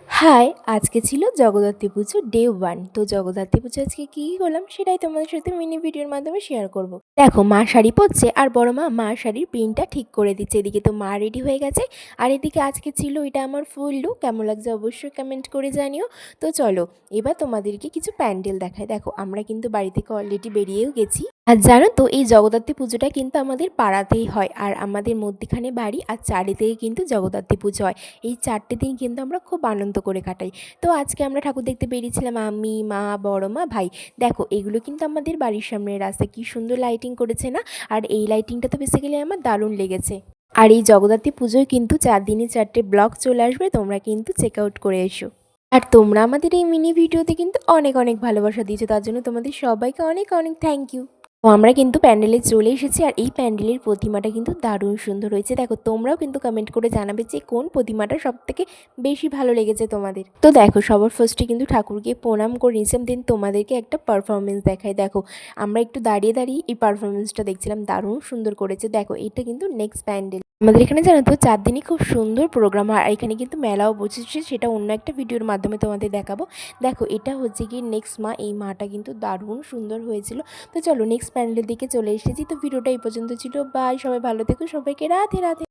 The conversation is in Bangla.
হাই, আজকে ছিল জগদ্ধাত্রী পুজো ডে 1। তো জগদ্ধাত্রী পুজো আজকে কী করলাম সেটাই তোমাদের সাথে মিনি ভিডিওর মাধ্যমে শেয়ার করব। দেখো, মা শাড়ি পরছে আর বড় মা শাড়ির প্রিন্টটা ঠিক করে দিচ্ছে। এদিকে তো মা রেডি হয়ে গেছে, আর এদিকে আজকে ছিল এটা আমার ফুল লুক। কেমন লাগছে অবশ্যই কমেন্ট করে জানিও। তো চলো এবার তোমাদেরকে কিছু প্যান্ডেল দেখায়। দেখো, আমরা কিন্তু বাড়ি থেকে অলরেডি বেরিয়েও গেছি। আর জানো তো, এই জগদ্ধাত্রী পুজোটা কিন্তু আমাদের পাড়াতেই হয়, আর আমাদের মধ্যখানে বাড়ি আর চারিদিকে কিন্তু জগদ্ধাত্রী পুজো হয়। এই 4টে দিন কিন্তু আমরা খুব আনন্দ করে কাটাই। তো আজকে আমরা ঠাকুর দেখতে বেরিয়েছিলাম আমি, মা, বড় মা, ভাই। দেখো, এগুলো কিন্তু আমাদের বাড়ির সামনের রাস্তায় কী সুন্দর লাইটিং করেছে না? আর এই লাইটিংটা তো বেসিক্যালি আমার দারুণ লেগেছে। আর এই জগদ্ধাত্রী পুজোয় কিন্তু 4 দিনে 4টে ব্লগ চলে আসবে, তোমরা কিন্তু চেক আউট করে এসো। আর তোমরা আমাদের এই মিনি ভিডিওতে কিন্তু অনেক অনেক ভালোবাসা দিয়েছো, তার জন্য তোমাদের সবাইকে অনেক অনেক থ্যাংক ইউ। তো আমরা কিন্তু প্যান্ডেলে চলে এসেছি, আর এই প্যান্ডেলের প্রতিমাটা কিন্তু দারুণ সুন্দর হয়েছে। দেখো, তোমরাও কিন্তু কমেন্ট করে জানাবে যে কোন প্রতিমাটা সবথেকে বেশি ভালো লেগেছে তোমাদের। তো দেখো, সবার ফার্স্টে কিন্তু ঠাকুরকে প্রণাম করে নিয়েছিলাম, দেন তোমাদেরকে একটা পারফরমেন্স দেখাই। দেখো, আমরা একটু দাঁড়িয়ে দাঁড়িয়ে এই পারফরমেন্সটা দেখছিলাম, দারুণ সুন্দর করেছে। দেখো, এটা কিন্তু নেক্সট প্যান্ডেল। আমাদের এখানে জানো তো 4 দিনই খুব সুন্দর প্রোগ্রাম হয়, আর এখানে কিন্তু মেলাও বসেছে, সেটা অন্য একটা ভিডিওর মাধ্যমে তোমাদের দেখাবো। দেখো, এটা হচ্ছে কি নেক্সট মা, এই মাটা কিন্তু দারুণ সুন্দর হয়েছিল। তো চলো নেক্সট প্যান্ডেলের দিকে চলে এসেছি। তো ভিডিওটা এই পর্যন্ত ছিল। বাই, সবাই ভালো থেকো, সবাইকে রাধে রাধে।